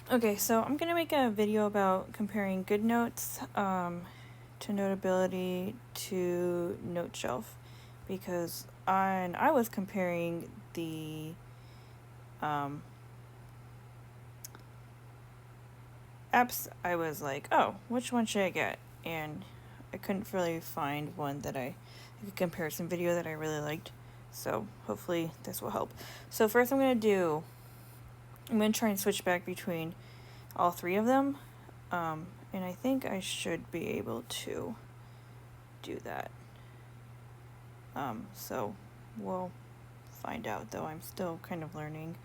Okay, so I'm gonna make a video about comparing GoodNotes to Notability to Noteshelf, because I was comparing the apps. I was like, oh, which one should I get? And I couldn't really find one that like a comparison video that I really liked. So hopefully this will help. So first I'm gonna try and switch back between all three of them. And I think I should be able to do that. So we'll find out, though I'm still kind of learning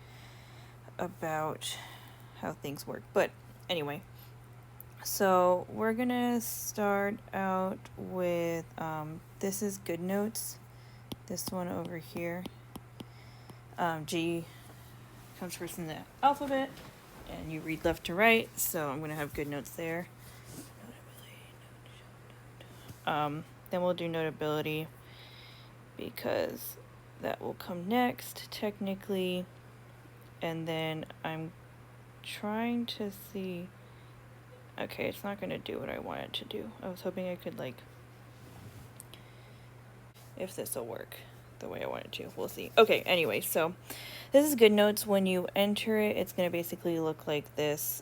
about how things work. But anyway, so we're gonna start out with this is GoodNotes. This one over here. G comes first in the alphabet, and you read left to right. So I'm gonna have GoodNotes there. Then we'll do Notability because that will come next technically, and then I'm trying to see. Okay, it's not gonna do what I want it to do. I was hoping I could if this will work the way I want it to. We'll see. Okay, anyway, so this is GoodNotes. When you enter it, it's gonna basically look like this.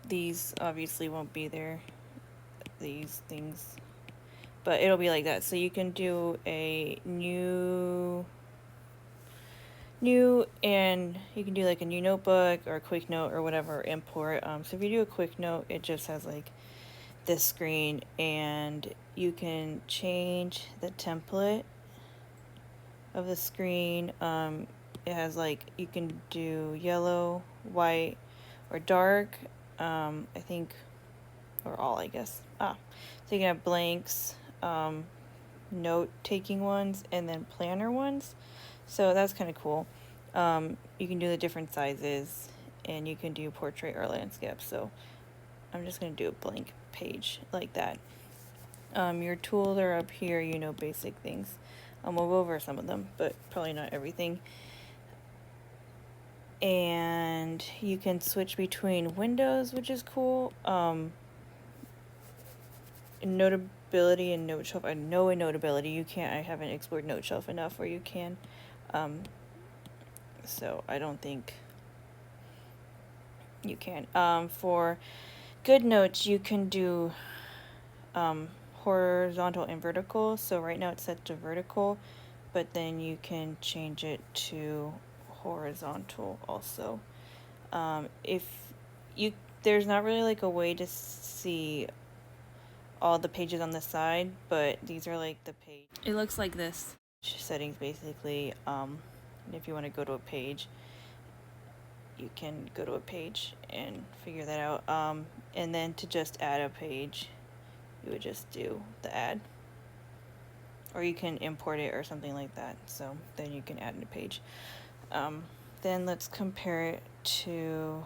These obviously won't be there, these things, but it'll be like that. So you can do a new and you can do like a new notebook or a quick note or whatever, import. So if you do a quick note, it just has like this screen, and you can change the template of the screen. It has like, you can do yellow, white, or dark. I think, or all, I guess. So you can have blanks, note taking ones, and then planner ones. So that's kind of cool. You can do the different sizes, and you can do portrait or landscape. So I'm just going to do a blank page like that. Your tools are up here, basic things. We'll go over some of them, but probably not everything. And you can switch between windows, which is cool. Notability and Noteshelf. I know in Notability you can't. I haven't explored Noteshelf enough where you can. So I don't think you can. For GoodNotes, you can do horizontal and vertical. So right now it's set to vertical, but then you can change it to horizontal also. If you there's not really like a way to see all the pages on the side, but these are like the page. It looks like this. Settings basically. And if you want to go to a page, you can go to a page and figure that out. And then to just add a page, you would just do the add, or you can import it or something like that. So then you can add in a page. Then let's compare it to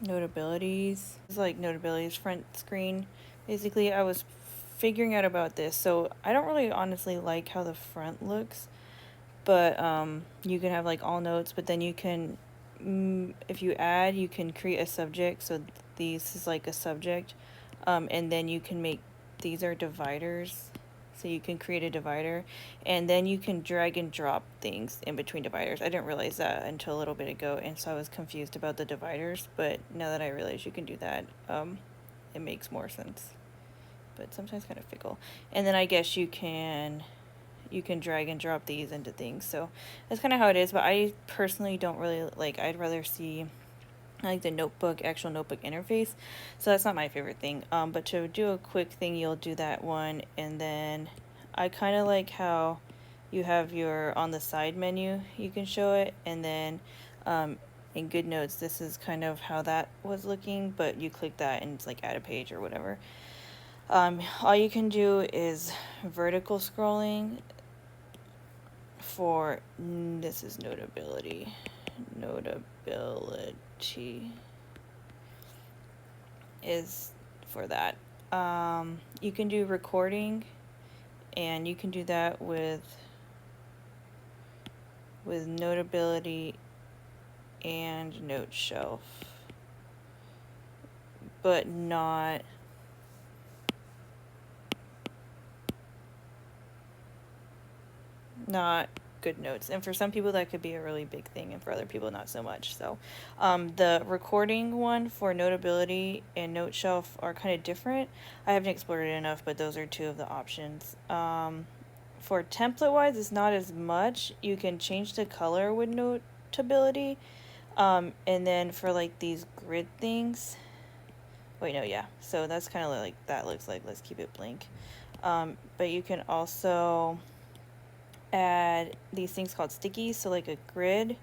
Notabilities. It's like Notabilities front screen. Basically, I was figuring out about this. So I don't really honestly like how the front looks, but you can have like all notes, but then you can, if you add, you can create a subject. So this is like a subject, and then you can make, these are dividers. So you can create a divider, and then you can drag and drop things in between dividers. I didn't realize that until a little bit ago, and so I was confused about the dividers, but now that I realize you can do that, it makes more sense. But sometimes kind of fickle. And then I guess you can drag and drop these into things. So that's kind of how it is, but I personally don't really like, I'd rather see like the actual notebook interface. So that's not my favorite thing. But to do a quick thing, you'll do that one, and then I kind of like how you have your, on the side menu, you can show it, and then in GoodNotes, this is kind of how that was looking, but you click that and it's like add a page or whatever. All you can do is vertical scrolling for, this is Notability is for that. You can do recording, and you can do that with with Notability and Noteshelf, but not GoodNotes. And for some people that could be a really big thing, and for other people not so much. So the recording one for Notability and Noteshelf are kind of different. I haven't explored it enough, but those are two of the options. For template wise, it's not as much. You can change the color with Notability. And then for like these grid things, wait, no, yeah. So that's kind of like that looks like. Let's keep it blank. But you can also add these things called stickies, so like a grid.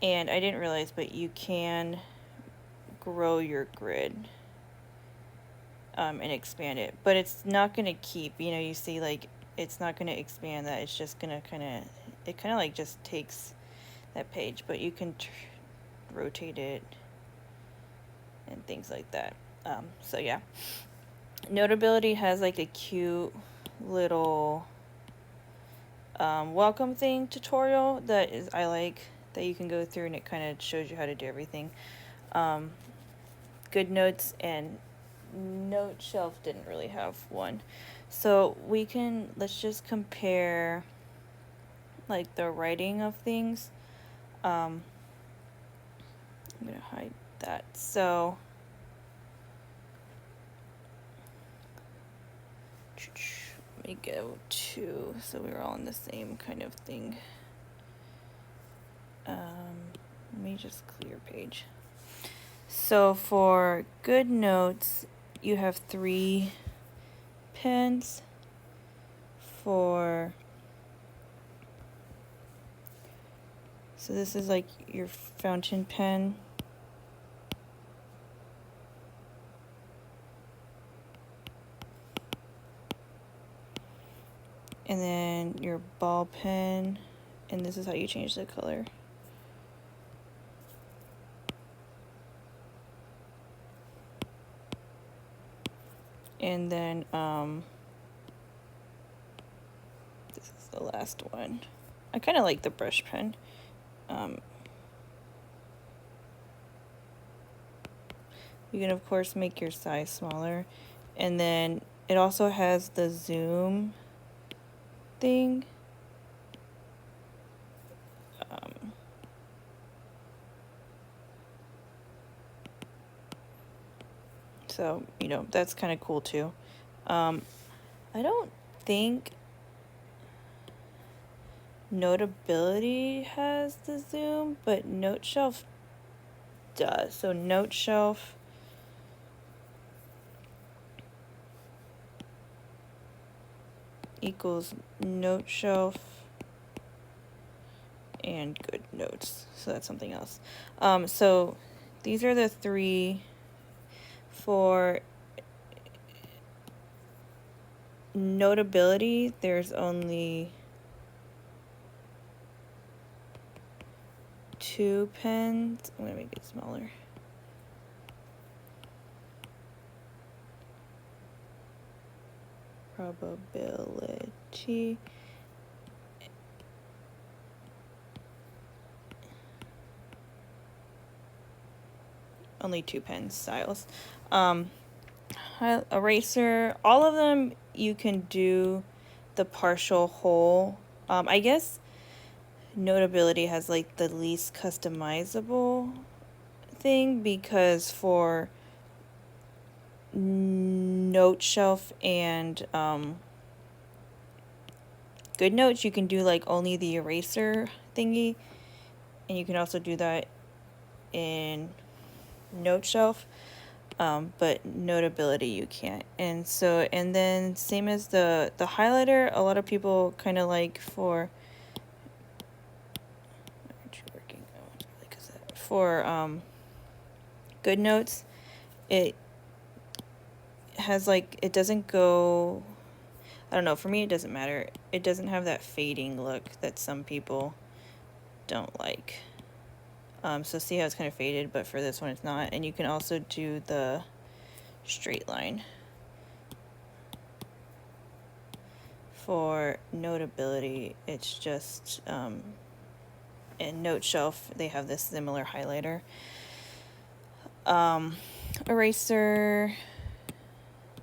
And I didn't realize, but you can grow your grid and expand it. But it's not going to keep, you see like it's not going to expand that. It's just going to it kind of like just takes that page, but you can rotate it and things like that. So yeah, Notability has like a cute little welcome thing tutorial that I like, that you can go through, and it kind of shows you how to do everything. GoodNotes and Noteshelf didn't really have one, so let's just compare like the writing of things. I'm gonna hide that. So let me go to, so we're all on the same kind of thing. Let me just clear page. So for GoodNotes, you have 3 pens. So this is like your fountain pen. And then your ball pen, and this is how you change the color. And then this is the last one. I kind of like the brush pen. You can of course make your size smaller, and then it also has the zoom thing. So that's kind of cool too. I don't think Notability has the zoom, but Noteshelf does. So Noteshelf equals Noteshelf and GoodNotes. So that's something else. So these are the 3 for Notability. There's only 2 pens. I'm gonna make it smaller. Probability. Only 2 pen styles. Eraser, all of them you can do the partial whole. I guess Notability has like the least customizable thing, because for Noteshelf and GoodNotes you can do like only the eraser thingy, and you can also do that in Noteshelf. But Notability you can't. And then same as the highlighter, a lot of people kind of like for GoodNotes, it has like, it doesn't go, I don't know, for me it doesn't matter. It doesn't have that fading look that some people don't like. So see how it's kind of faded, but for this one it's not. And you can also do the straight line. For Notability, it's just in Noteshelf, they have this similar highlighter. Eraser.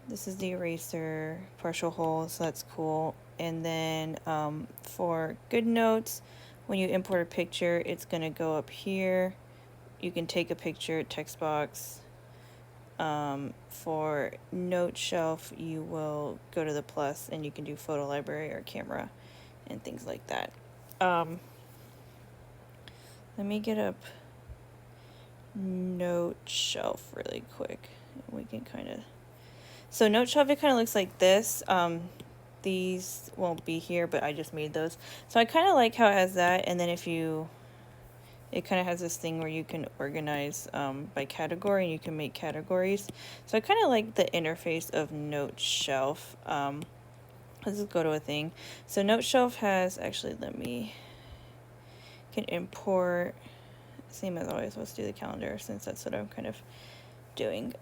This is the eraser partial hole, so that's cool. And then for GoodNotes, when you import a picture, it's going to go up here. You can take a picture, text box. For Noteshelf, you will go to the plus and you can do photo library or camera and things like that. Let me get up Noteshelf really quick. We can kind of... So Noteshelf, it kind of looks like this. These won't be here, but I just made those. So I kind of like how it has that, and then if you... It kind of has this thing where you can organize by category, and you can make categories. So I kind of like the interface of Noteshelf. Let's just go to a thing. So Noteshelf has... Actually, let me... Can import... Same as always, let's do the calendar since that's what I'm kind of doing.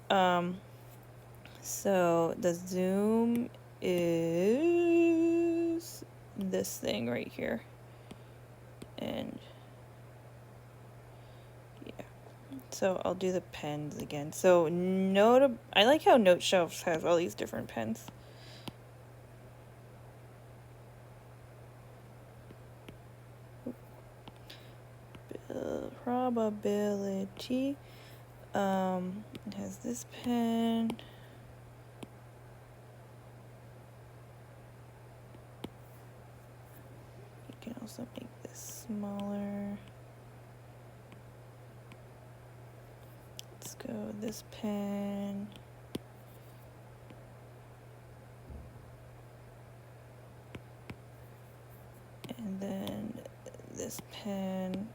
So the zoom is this thing right here. And yeah, so I'll do the pens again. So I like how Noteshelf has all these different pens. Probability. It has this pen. You can also make this smaller. Let's go with this pen. And then this pen.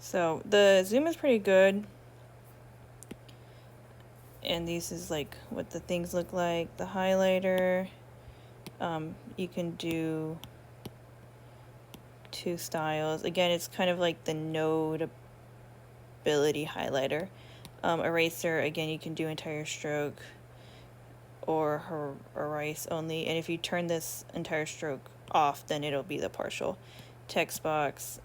So the zoom is pretty good. And this is like what the things look like. The highlighter, you can do 2 styles. Again, it's kind of like the Notability highlighter. Eraser, again, you can do entire stroke or erase only. And if you turn this entire stroke off, then it'll be the partial. Text box,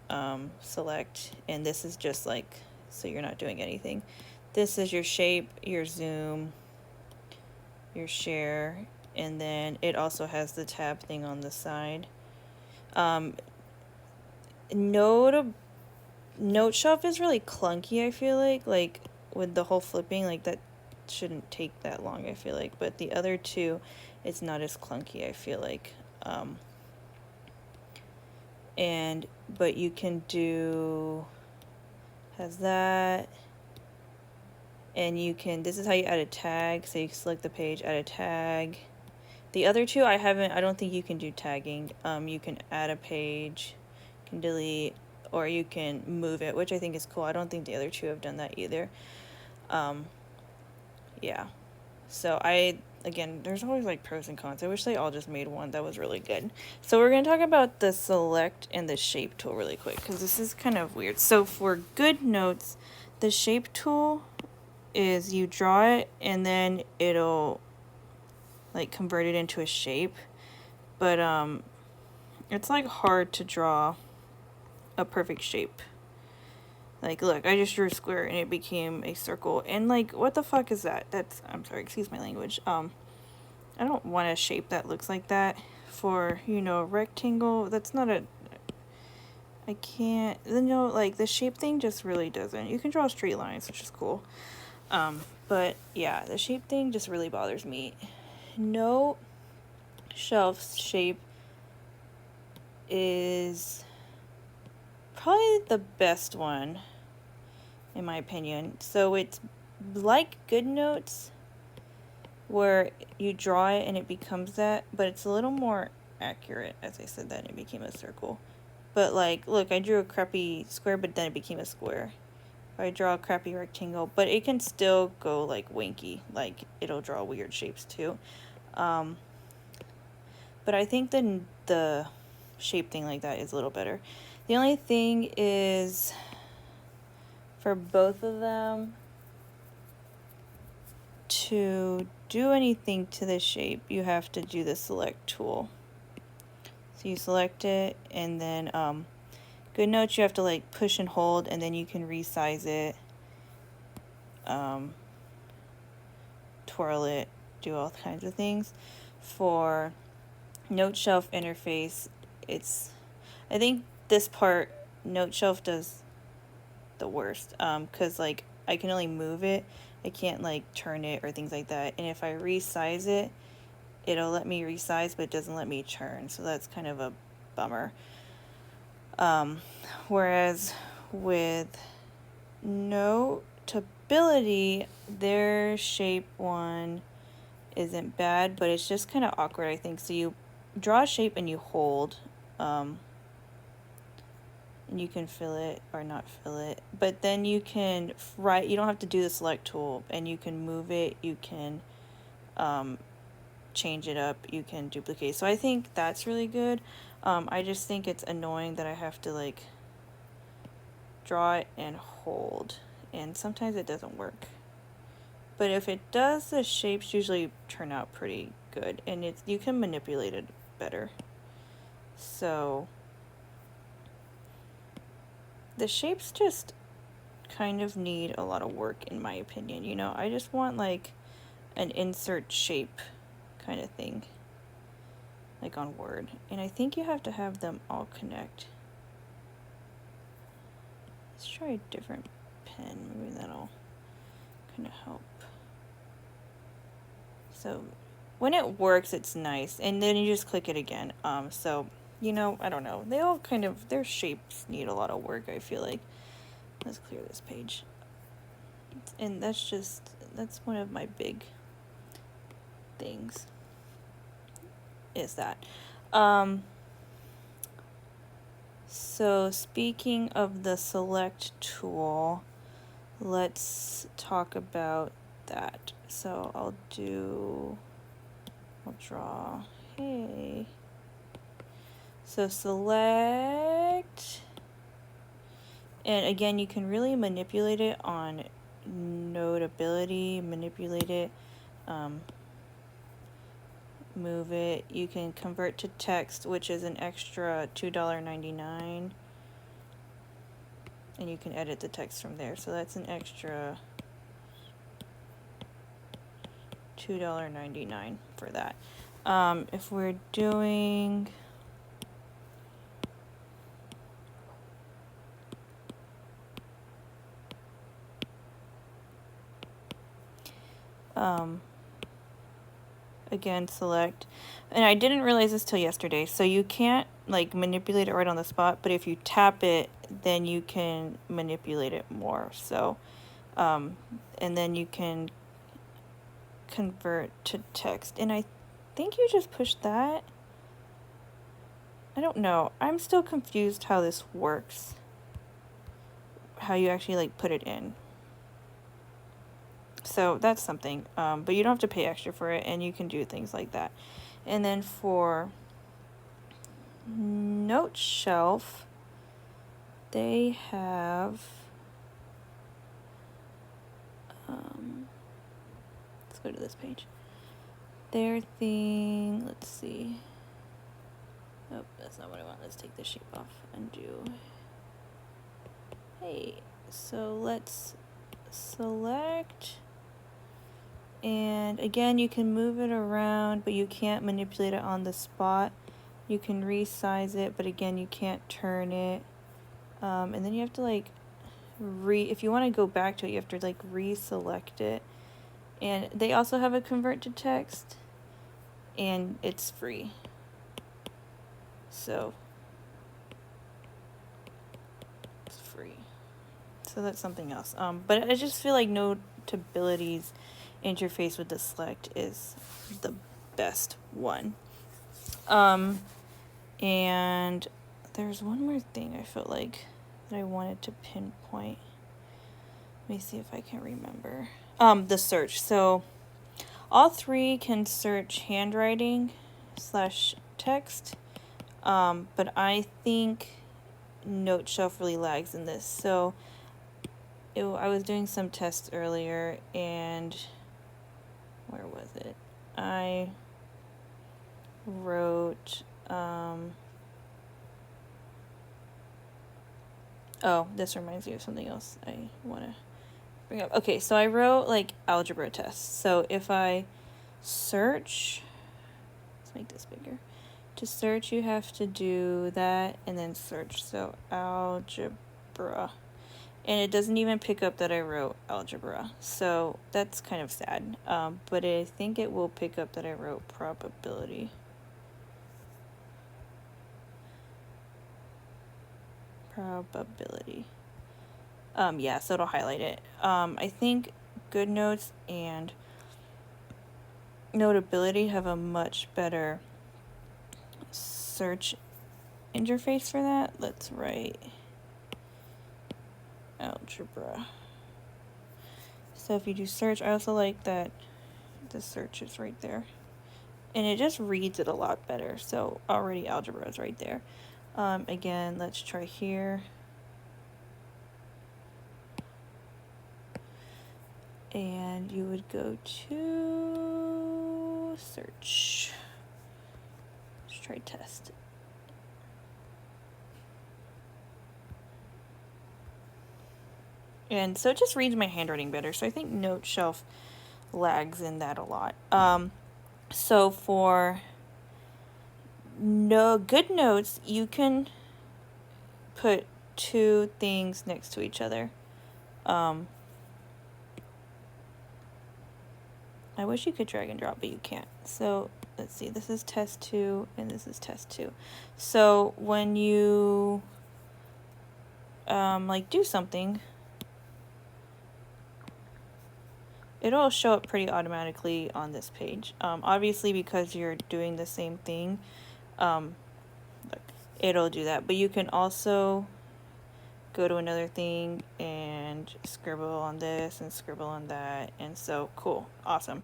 select, and this is just like, so you're not doing anything. This is your shape, your zoom, your share, and then it also has the tab thing on the side. Noteshelf is really clunky, I feel like with the whole flipping, like that shouldn't take that long, I feel like, but the other two, it's not as clunky, I feel like. But you can do, has that, and you can, this is how you add a tag, so you select the page, add a tag. The other two, I don't think you can do tagging. You can add a page, you can delete, or you can move it, which I think is cool. I don't think the other two have done that either. Yeah, so again, there's always like pros and cons. I wish they all just made one that was really good. So we're going to talk about the select and the shape tool really quick, because this is kind of weird. So for GoodNotes, the shape tool is you draw it and then it'll like convert it into a shape. But it's like hard to draw a perfect shape. Like, look, I just drew a square and it became a circle. And like, what the fuck is that? I'm sorry, excuse my language. I don't want a shape that looks like that for, a rectangle. That's not I can't, like the shape thing just really doesn't. You can draw straight lines, which is cool. But yeah, the shape thing just really bothers me. Noteshelf's shape is probably the best one, in my opinion. So it's like GoodNotes, where you draw it and it becomes that, but it's a little more accurate. As I said that, it became a circle. But like, look, I drew a crappy square, but then it became a square. I draw a crappy rectangle, but it can still go like winky, like it'll draw weird shapes too. But I think the shape thing like that is a little better. The only thing is, for both of them, to do anything to the shape, you have to do the select tool. So you select it, and then GoodNotes you have to like push and hold, and then you can resize it, twirl it, do all kinds of things. For Noteshelf interface, I think this part Noteshelf does the worst, because like I can only move it, I can't like turn it or things like that, and if I resize it, it'll let me resize, but it doesn't let me turn, so that's kind of a bummer. Whereas with Notability, their shape one isn't bad, but it's just kind of awkward, I think. So you draw a shape and you hold, and you can fill it or not fill it, but then you can you don't have to do the select tool, and you can move it, you can change it up, you can duplicate. So I think that's really good. I just think it's annoying that I have to like draw it and hold, and sometimes it doesn't work. But if it does, the shapes usually turn out pretty good, and you can manipulate it better. So the shapes just kind of need a lot of work, in my opinion. You know, I just want like an insert shape kind of thing, like on Word. And I think you have to have them all connect. Let's try a different pen. Maybe that'll kind of help. So when it works, it's nice. And then you just click it again. So, you know, I don't know. They all kind of, their shapes need a lot of work, I feel like. Let's clear this page. And that's one of my big things, is that. So speaking of the select tool, let's talk about that. So I'll draw, hey. So select, and again, you can really manipulate it on Notability, manipulate it, move it. You can convert to text, which is an extra $2.99, and you can edit the text from there. So that's an extra $2.99 for that. If we're doing again, select, and I didn't realize this till yesterday, so you can't like manipulate it right on the spot, but if you tap it, then you can manipulate it more. So and then you can convert to text, and I think you just push that. I don't know, I'm still confused how this works, how you actually like put it in. So that's something, but you don't have to pay extra for it, and you can do things like that. And then for Noteshelf, they have, let's go to this page. Their thing, let's see. Oh, that's not what I want. Let's take the shape off and do. Hey, so let's select. And again, you can move it around, but you can't manipulate it on the spot. You can resize it, but again, you can't turn it. And then you have to like if you want to go back to it, you have to like reselect it. And they also have a convert to text, and it's free. So it's free. So that's something else. But I just feel like Notability's interface with the select is the best one. And there's one more thing I felt like that I wanted to pinpoint. Let me see if I can remember. The search. So all three can search handwriting / text, but I think Noteshelf really lags in this. So I was doing some tests earlier, and where was it? I wrote Oh, this reminds me of something else I want to bring up. Okay, so I wrote like algebra tests. So if I search, let's make this bigger. To search, you have to do that and then search. So algebra. And it doesn't even pick up that I wrote algebra. So that's kind of sad. But I think it will pick up that I wrote probability. Probability. Yeah, so it'll highlight it. I think GoodNotes and Notability have a much better search interface for that. Let's write algebra. So if you do search, I also like that the search is right there. And it just reads it a lot better. So already algebra is right there. Again, let's try here. And you would go to search. Let's try test. And so it just reads my handwriting better. So I think Noteshelf lags in that a lot. So for GoodNotes, you can put two things next to each other. I wish you could drag and drop, but you can't. So let's see, this is test 2 and this is test 2. So when you like do something, it'll show up pretty automatically on this page. Obviously because you're doing the same thing, it'll do that. But you can also go to another thing and scribble on this and scribble on that. And so cool, awesome.